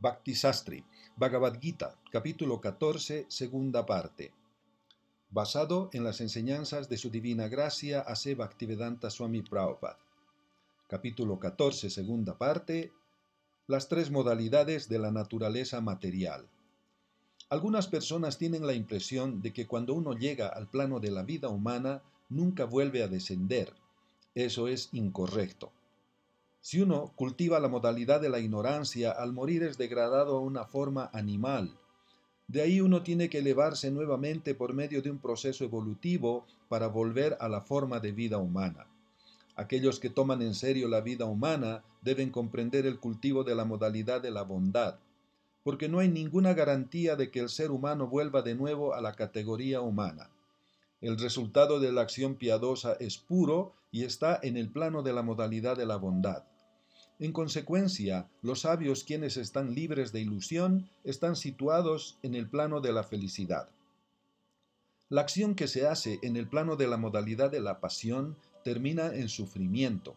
Bhakti Sastri, Bhagavad Gita, capítulo 14, segunda parte. Basado en las enseñanzas de su divina gracia A.C. Bhaktivedanta Swami Prabhupada. Capítulo 14, segunda parte. Las tres modalidades de la naturaleza material. Algunas personas tienen la impresión de que cuando uno llega al plano de la vida humana, nunca vuelve a descender. Eso es incorrecto. Si uno cultiva la modalidad de la ignorancia, al morir es degradado a una forma animal. De ahí uno tiene que elevarse nuevamente por medio de un proceso evolutivo para volver a la forma de vida humana. Aquellos que toman en serio la vida humana deben comprender el cultivo de la modalidad de la bondad, porque no hay ninguna garantía de que el ser humano vuelva de nuevo a la categoría humana. El resultado de la acción piadosa es puro y está en el plano de la modalidad de la bondad. En consecuencia, los sabios, quienes están libres de ilusión, están situados en el plano de la felicidad. La acción que se hace en el plano de la modalidad de la pasión termina en sufrimiento.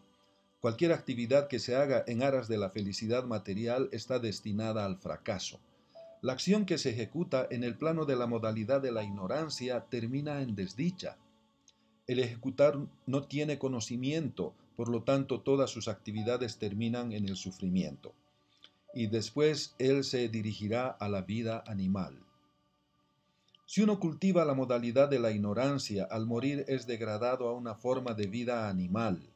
Cualquier actividad que se haga en aras de la felicidad material está destinada al fracaso. La acción que se ejecuta en el plano de la modalidad de la ignorancia termina en desdicha. El ejecutar no tiene conocimiento, por lo tanto todas sus actividades terminan en el sufrimiento. Y después él se dirigirá a la vida animal. Si uno cultiva la modalidad de la ignorancia, al morir es degradado a una forma de vida animal.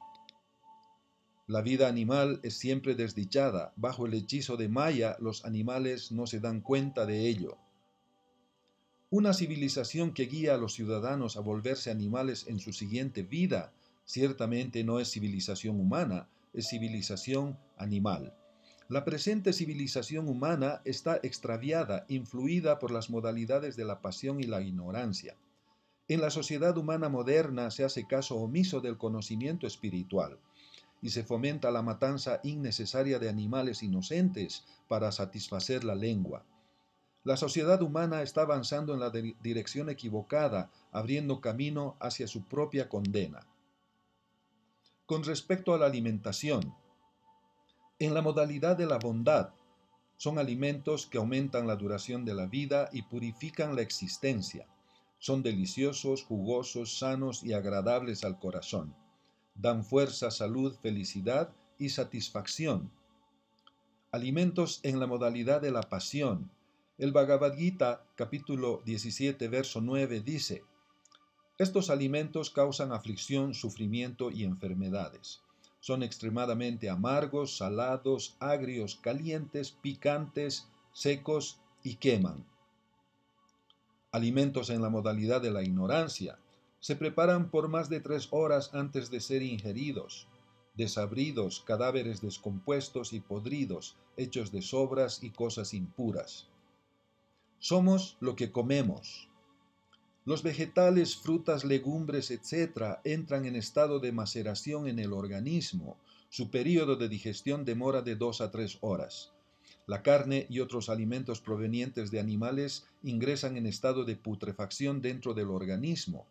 La vida animal es siempre desdichada. Bajo el hechizo de Maya, los animales no se dan cuenta de ello. Una civilización que guía a los ciudadanos a volverse animales en su siguiente vida, ciertamente no es civilización humana, es civilización animal. La presente civilización humana está extraviada, influida por las modalidades de la pasión y la ignorancia. En la sociedad humana moderna se hace caso omiso del conocimiento espiritual y se fomenta la matanza innecesaria de animales inocentes para satisfacer la lengua. La sociedad humana está avanzando en la dirección equivocada, abriendo camino hacia su propia condena. Con respecto a la alimentación, en la modalidad de la bondad, son alimentos que aumentan la duración de la vida y purifican la existencia. Son deliciosos, jugosos, sanos y agradables al corazón. Dan fuerza, salud, felicidad y satisfacción. Alimentos en la modalidad de la pasión. El Bhagavad Gita, capítulo 17, verso 9, dice: estos alimentos causan aflicción, sufrimiento y enfermedades. Son extremadamente amargos, salados, agrios, calientes, picantes, secos y queman. Alimentos en la modalidad de la ignorancia. Se preparan por más de 3 horas antes de ser ingeridos. Desabridos, cadáveres descompuestos y podridos, hechos de sobras y cosas impuras. Somos lo que comemos. Los vegetales, frutas, legumbres, etc., entran en estado de maceración en el organismo. Su período de digestión demora de 2 a 3 horas. La carne y otros alimentos provenientes de animales ingresan en estado de putrefacción dentro del organismo.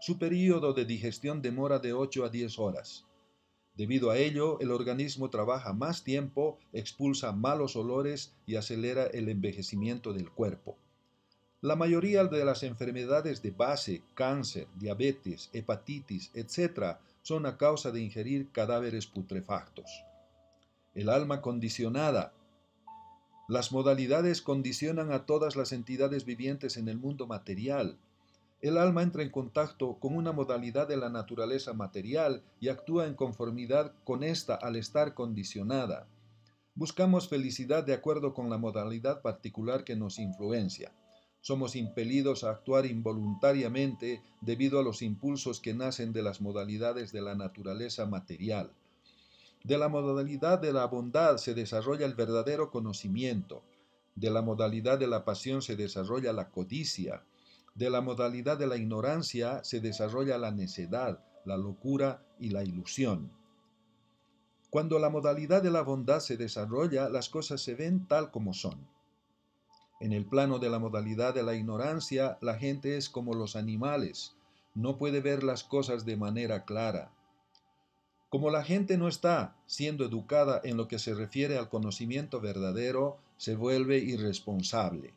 Su período de digestión demora de 8 a 10 horas. Debido a ello, el organismo trabaja más tiempo, expulsa malos olores y acelera el envejecimiento del cuerpo. La mayoría de las enfermedades de base, cáncer, diabetes, hepatitis, etc., son a causa de ingerir cadáveres putrefactos. El alma condicionada. Las modalidades condicionan a todas las entidades vivientes en el mundo material. El alma entra en contacto con una modalidad de la naturaleza material y actúa en conformidad con esta al estar condicionada. Buscamos felicidad de acuerdo con la modalidad particular que nos influencia. Somos impelidos a actuar involuntariamente debido a los impulsos que nacen de las modalidades de la naturaleza material. De la modalidad de la bondad se desarrolla el verdadero conocimiento. De la modalidad de la pasión se desarrolla la codicia. De la modalidad de la ignorancia se desarrolla la necedad, la locura y la ilusión. Cuando la modalidad de la bondad se desarrolla, las cosas se ven tal como son. En el plano de la modalidad de la ignorancia, la gente es como los animales, no puede ver las cosas de manera clara. Como la gente no está siendo educada en lo que se refiere al conocimiento verdadero, se vuelve irresponsable.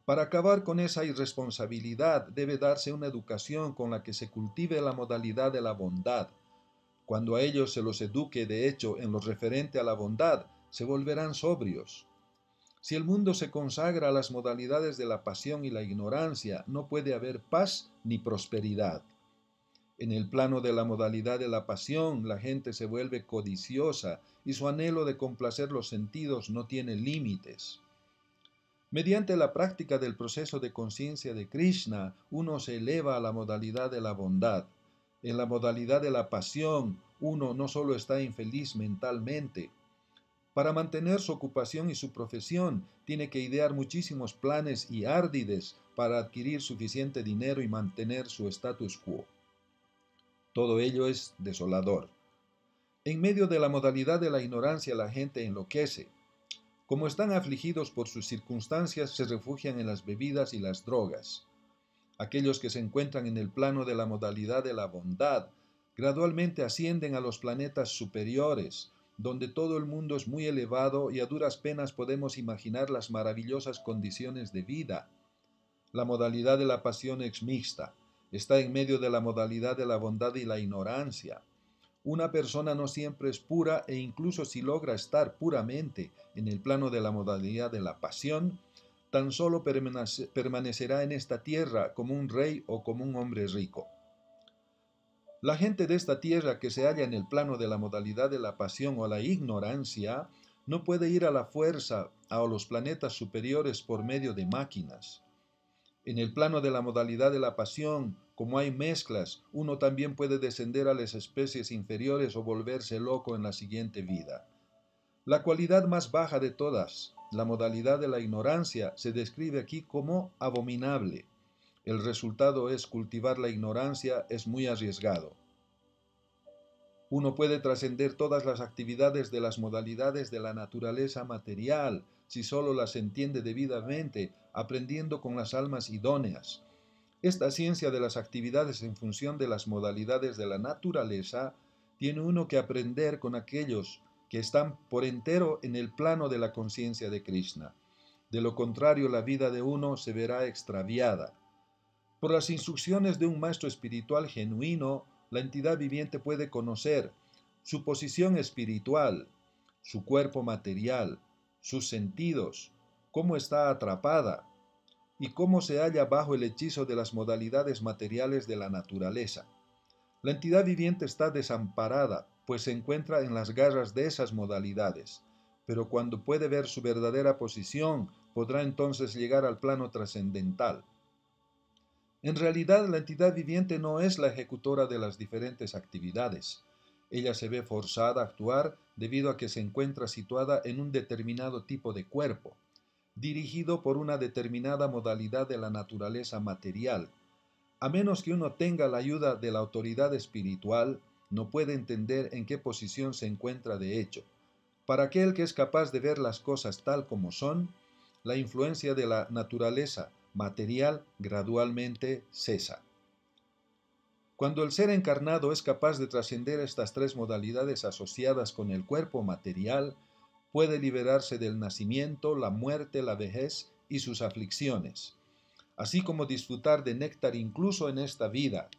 Para acabar con esa irresponsabilidad debe darse una educación con la que se cultive la modalidad de la bondad. Cuando a ellos se los eduque de hecho en lo referente a la bondad, se volverán sobrios. Si el mundo se consagra a las modalidades de la pasión y la ignorancia, no puede haber paz ni prosperidad. En el plano de la modalidad de la pasión, la gente se vuelve codiciosa y su anhelo de complacer los sentidos no tiene límites. Mediante la práctica del proceso de conciencia de Krishna, uno se eleva a la modalidad de la bondad. En la modalidad de la pasión, uno no solo está infeliz mentalmente. Para mantener su ocupación y su profesión, tiene que idear muchísimos planes y árdides para adquirir suficiente dinero y mantener su status quo. Todo ello es desolador. En medio de la modalidad de la ignorancia, la gente enloquece. Como están afligidos por sus circunstancias, se refugian en las bebidas y las drogas. Aquellos que se encuentran en el plano de la modalidad de la bondad, gradualmente ascienden a los planetas superiores, donde todo el mundo es muy elevado y a duras penas podemos imaginar las maravillosas condiciones de vida. La modalidad de la pasión es mixta, está en medio de la modalidad de la bondad y la ignorancia. Una persona no siempre es pura e incluso si logra estar puramente en el plano de la modalidad de la pasión, tan solo permanecerá en esta tierra como un rey o como un hombre rico. La gente de esta tierra que se halla en el plano de la modalidad de la pasión o la ignorancia no puede ir a la fuerza a los planetas superiores por medio de máquinas. En el plano de la modalidad de la pasión, como hay mezclas, uno también puede descender a las especies inferiores o volverse loco en la siguiente vida. La cualidad más baja de todas, la modalidad de la ignorancia, se describe aquí como abominable. El resultado es cultivar la ignorancia es muy arriesgado. Uno puede trascender todas las actividades de las modalidades de la naturaleza material, si solo las entiende debidamente, aprendiendo con las almas idóneas. Esta ciencia de las actividades en función de las modalidades de la naturaleza tiene uno que aprender con aquellos que están por entero en el plano de la conciencia de Krishna. De lo contrario, la vida de uno se verá extraviada. Por las instrucciones de un maestro espiritual genuino, la entidad viviente puede conocer su posición espiritual, su cuerpo material, sus sentidos, cómo está atrapada y cómo se halla bajo el hechizo de las modalidades materiales de la naturaleza. La entidad viviente está desamparada, pues se encuentra en las garras de esas modalidades, pero cuando puede ver su verdadera posición, podrá entonces llegar al plano trascendental. En realidad, la entidad viviente no es la ejecutora de las diferentes actividades. Ella se ve forzada a actuar debido a que se encuentra situada en un determinado tipo de cuerpo, dirigido por una determinada modalidad de la naturaleza material. A menos que uno tenga la ayuda de la autoridad espiritual, no puede entender en qué posición se encuentra de hecho. Para aquel que es capaz de ver las cosas tal como son, la influencia de la naturaleza material gradualmente cesa. Cuando el ser encarnado es capaz de trascender estas tres modalidades asociadas con el cuerpo material, puede liberarse del nacimiento, la muerte, la vejez y sus aflicciones, así como disfrutar de néctar incluso en esta vida.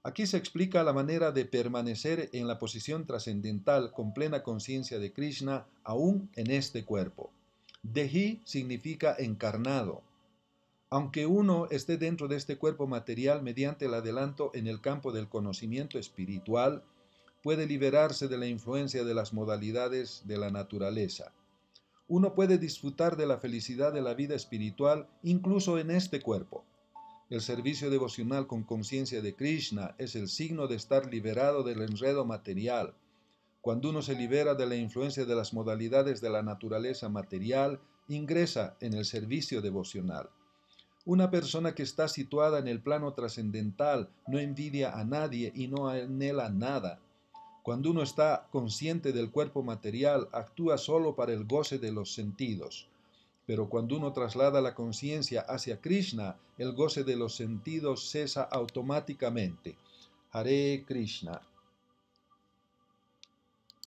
Aquí se explica la manera de permanecer en la posición trascendental con plena conciencia de Krishna aún en este cuerpo. Dehi significa encarnado. Aunque uno esté dentro de este cuerpo material mediante el adelanto en el campo del conocimiento espiritual, puede liberarse de la influencia de las modalidades de la naturaleza. Uno puede disfrutar de la felicidad de la vida espiritual incluso en este cuerpo. El servicio devocional con conciencia de Krishna es el signo de estar liberado del enredo material. Cuando uno se libera de la influencia de las modalidades de la naturaleza material, ingresa en el servicio devocional. Una persona que está situada en el plano trascendental no envidia a nadie y no anhela nada. Cuando uno está consciente del cuerpo material, actúa solo para el goce de los sentidos. Pero cuando uno traslada la conciencia hacia Krishna, el goce de los sentidos cesa automáticamente. Hare Krishna.